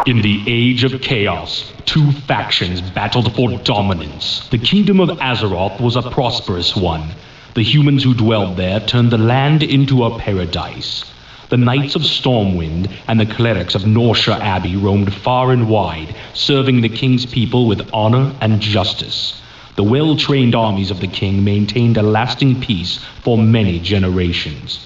In the age of chaos, two factions battled for dominance. The kingdom of Azeroth was a prosperous one. The humans who dwelled there turned the land into a paradise. The Knights of Stormwind and the clerics of Norsha Abbey roamed far and wide, serving the king's people with honor and justice. The well-trained armies of the king maintained a lasting peace for many generations.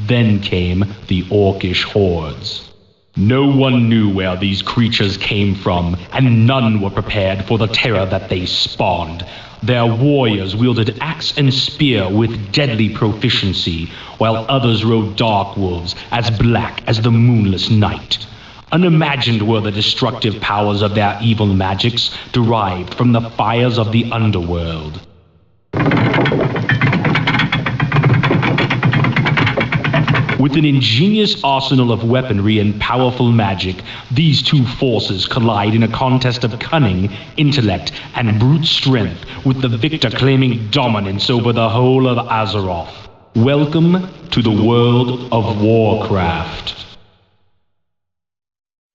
Then came the Orcish hordes. No one knew where these creatures came from, and none were prepared for the terror that they spawned. Their warriors wielded axe and spear with deadly proficiency, while others rode dark wolves as black as the moonless night. Unimagined were the destructive powers of their evil magics, derived from the fires of the underworld. With an ingenious arsenal of weaponry and powerful magic, these two forces collide in a contest of cunning, intellect, and brute strength, with the victor claiming dominance over the whole of Azeroth. Welcome to the world of Warcraft.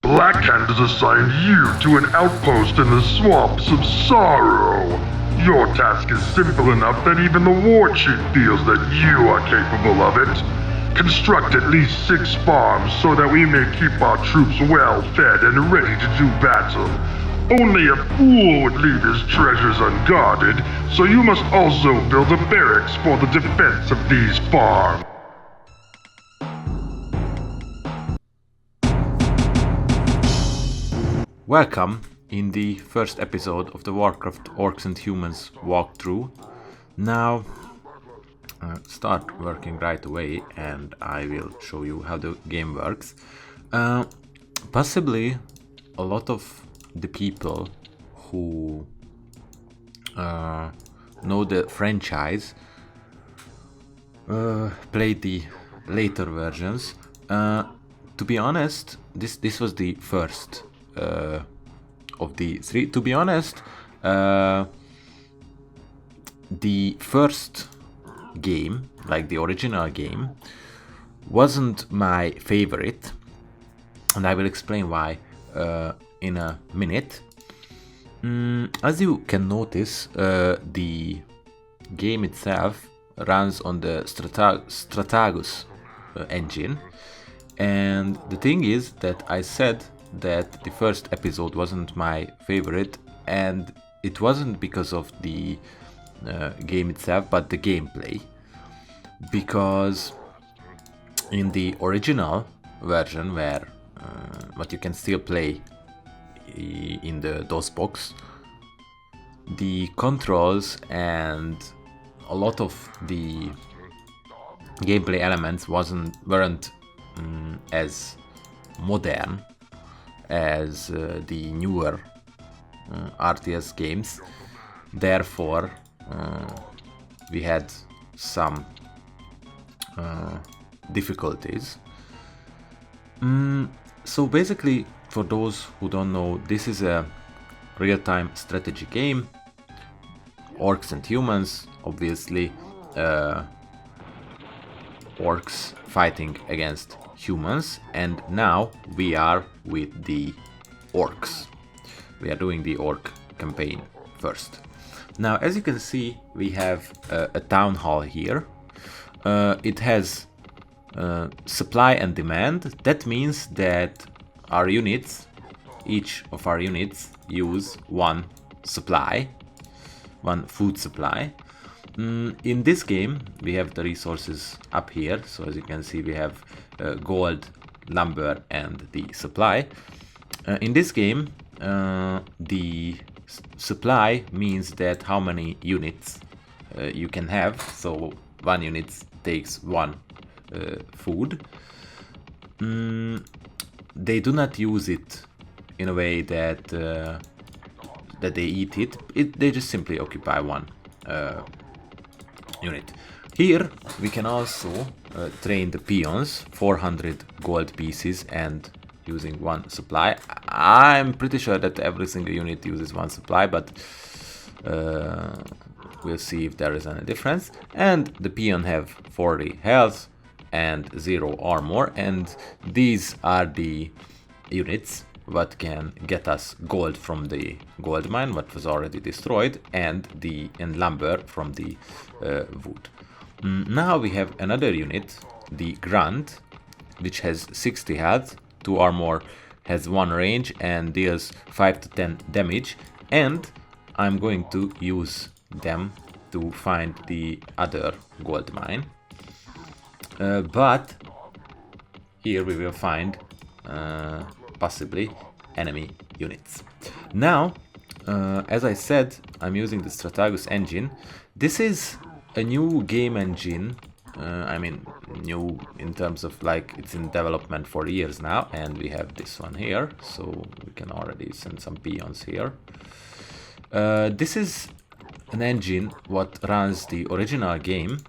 Blackhand has assigned you to an outpost in the swamps of sorrow. Your task is simple enough that even the war chief feels that you are capable of it. Construct at least 6 farms so that we may keep our troops well fed and ready to do battle. Only a fool would leave his treasures unguarded, so you must also build a barracks for the defense of these farms. Welcome in the first episode of the Warcraft Orcs and Humans walkthrough. Now start working right away and I will show you how the game works. Possibly a lot of the people who know the franchise played the later versions. To be honest, this was the first of the 3. To be honest, the first game, like the original game, wasn't my favorite, and I will explain why in a minute. As you can notice, the game itself runs on the Stratagus engine, and the thing is that I said that the first episode wasn't my favorite, and it wasn't because of the game itself, but the gameplay, because in the original version, where what you can still play in the DOS box, the controls and a lot of the gameplay elements weren't as modern as the newer RTS games. Therefore we had some difficulties. So basically, for those who don't know, this is a real-time strategy game. Orcs and humans, obviously. Orcs fighting against humans, and now we are with the orcs. We are doing the orc campaign first. Now, as you can see, we have a town hall here. It has supply and demand. That means that our units, each of our units, use one food supply. In this game, we have the resources up here. So as you can see, we have gold, lumber, and the supply. In this game, the supply means that how many units you can have. So one unit takes one food. They do not use it in a way that that they eat it. They just simply occupy one unit. Here we can also train the peons, 400 gold pieces, and using one supply. I'm pretty sure that every single unit uses one supply, but we'll see if there is any difference. And the peon have 40 health and 0 armor, and these are the units what can get us gold from the gold mine, what was already destroyed, and lumber from the wood. Now we have another unit, the Grunt, which has 60 health, 2 armor, has 1 range, and deals 5 to 10 damage. And I'm going to use them to find the other gold mine. But here we will find possibly enemy units. Now, as I said, I'm using the Stratagus engine. This is a new game engine. I mean, new in terms of like it's in development for years now, and we have this one here, so we can already send some peons here. This is an engine what runs the original game,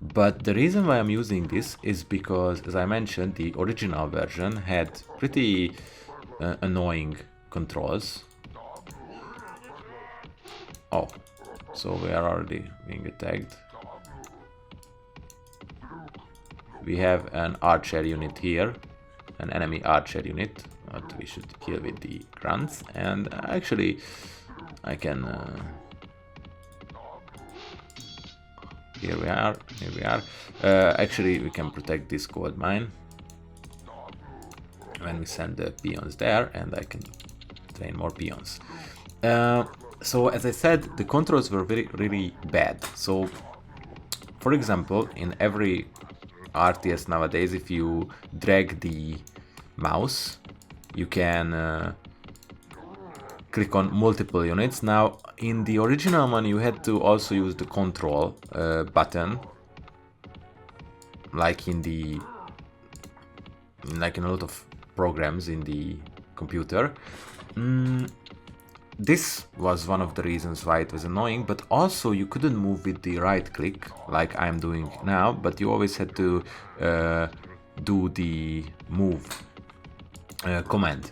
but the reason why I'm using this is because, as I mentioned, the original version had pretty annoying controls. Oh, so we are already being attacked. We have an archer unit here, an enemy archer unit, what we should kill with the grunts, and actually I can... here we are. Actually we can protect this gold mine when we send the peons there, and I can train more peons. So as I said, the controls were really bad. So for example, in every RTS nowadays, if you drag the mouse, you can click on multiple units. Now in the original one you had to also use the control button, like in a lot of programs in the computer. This was one of the reasons why it was annoying, but also you couldn't move with the right click like I'm doing now, but you always had to do the move command.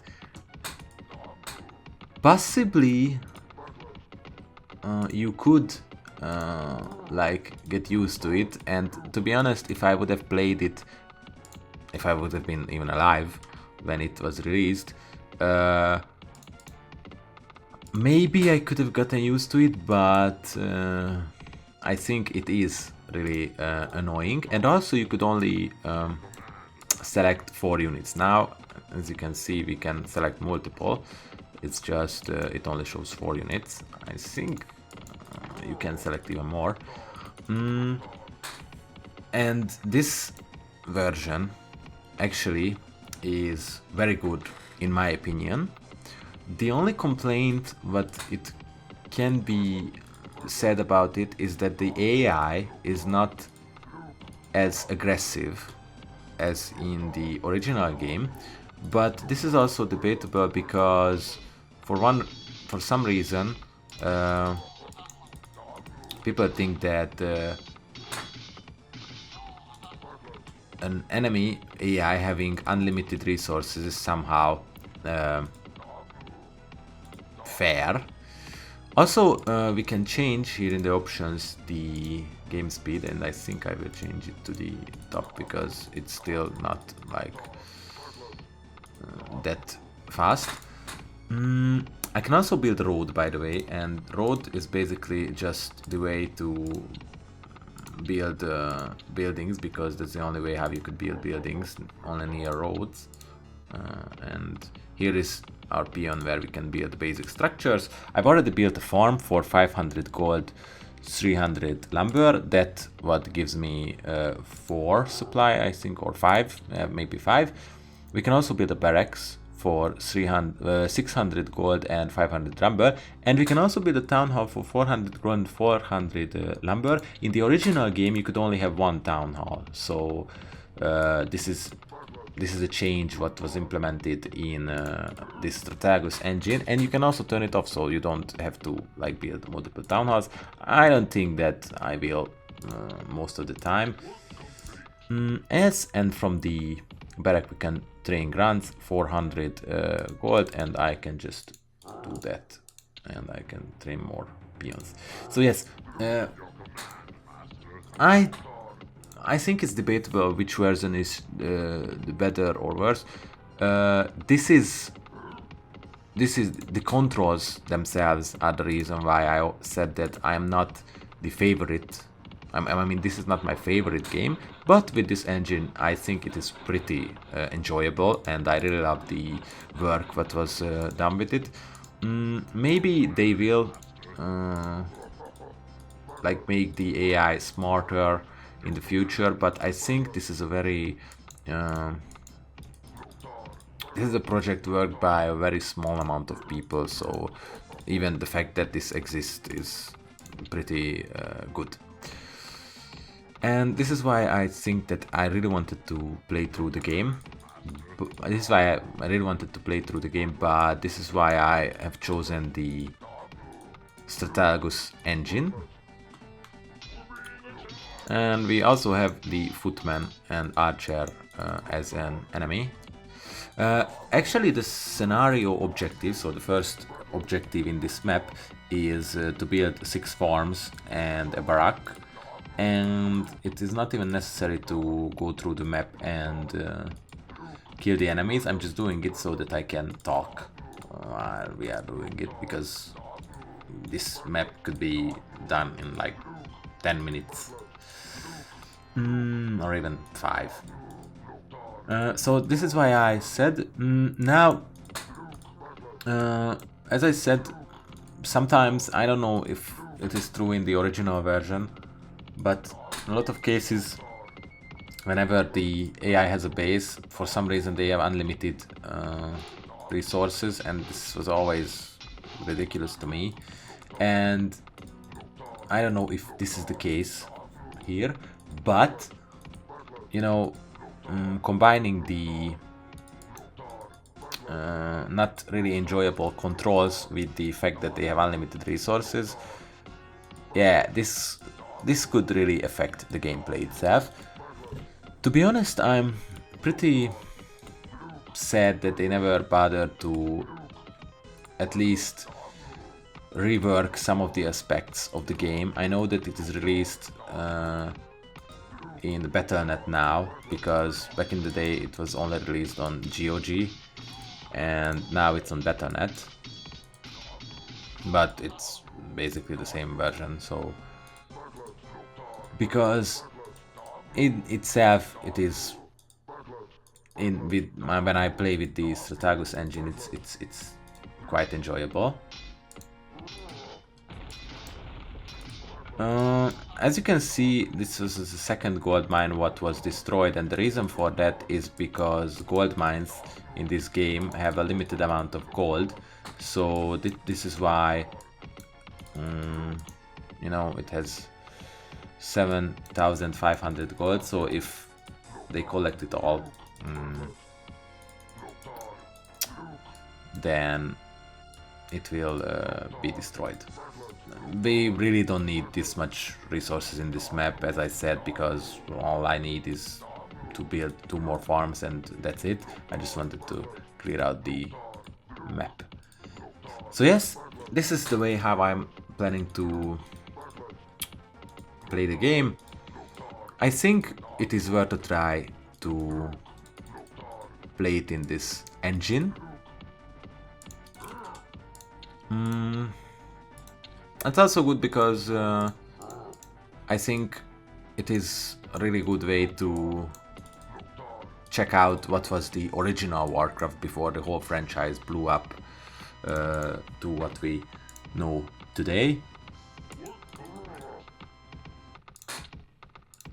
Possibly you could like get used to it, and to be honest, if I would have played it, if I would have been even alive when it was released, maybe I could have gotten used to it, but I think it is really annoying. And also you could only select 4 units. Now, as you can see, we can select multiple. It's just, it only shows 4 units. I think you can select even more. And this version actually is very good in my opinion. The only complaint what it can be said about it is that the AI is not as aggressive as in the original game, but this is also debatable because for some reason people think that an enemy AI having unlimited resources is somehow fair. Also, we can change here in the options the game speed, and I think I will change it to the top because it's still not like that fast. I can also build a road, by the way, and road is basically just the way to build buildings, because that's the only way how you could build buildings, only near roads. And here is our peon where we can build basic structures. I've already built a farm for 500 gold, 300 lumber. That what gives me 4 supply, I think, or 5, maybe 5. We can also build a barracks for 600 gold and 500 lumber, and we can also build a town hall for 400 gold and 400 lumber. In the original game you could only have 1 town hall, so this is a change what was implemented in this Stratagus engine, and you can also turn it off so you don't have to like build multiple town halls. I don't think that I will most of the time. And from the barrack we can train grunts, 400 gold, and I can just do that, and I can train more peons. So yes, I think it's debatable which version is the better or worse. This is this is the controls themselves are the reason why I said that I am not the favorite. I mean, this is not my favorite game, but with this engine, I think it is pretty enjoyable, and I really love the work that was done with it. Maybe they will like make the AI smarter in the future, but I think this is a very this is a project worked by a very small amount of people, so even the fact that this exists is pretty good. And this is why I think that I really wanted to play through the game. This is why I really wanted to play through the game, but this is why I have chosen the Stratagus engine. And we also have the footman and archer as an enemy. Actually, the scenario objective, so the first objective in this map, is to build 6 farms and a barrack. And it is not even necessary to go through the map and kill the enemies. I'm just doing it so that I can talk while we are doing it, because this map could be done in like 10 minutes or even 5. So this is why I said now, as I said, sometimes I don't know if it is true in the original version, but in a lot of cases, whenever the AI has a base, for some reason they have unlimited resources, and this was always ridiculous to me. And I don't know if this is the case here, but you know, combining the not really enjoyable controls with the fact that they have unlimited resources, yeah, this could really affect the gameplay itself. To be honest, I'm pretty sad that they never bothered to at least rework some of the aspects of the game. I know that it is released in the Battle.net now, because back in the day it was only released on GOG, and now it's on Battle.net, but it's basically the same version. So because in itself it is when I play with the Stratagus engine, it's quite enjoyable. As you can see, this was the second gold mine what was destroyed, and the reason for that is because gold mines in this game have a limited amount of gold. So this is why you know, it has 7,500 gold. So if they collect it all, then it will be destroyed. We really don't need this much resources in this map, as I said, because all I need is to build 2 more farms and that's it. I just wanted to clear out the map. So yes, this is the way how I'm planning to play the game. I think it is worth a try to play it in this engine. It's also good because I think it is a really good way to check out what was the original WarCraft before the whole franchise blew up to what we know today.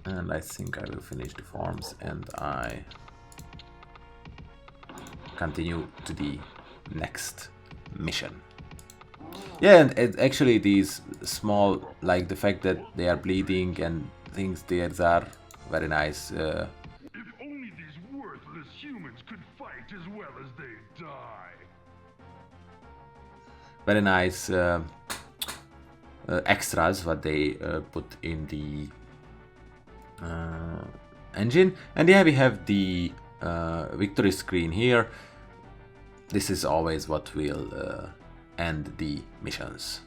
And I think I will finish the farms and I continue to the next mission. Yeah, and actually these small, like the fact that they are bleeding and things, these are very nice. If only these worthless humans could fight as well as they die. Very nice extras what they put in the engine. And yeah, we have the victory screen here. This is always what will end the missions.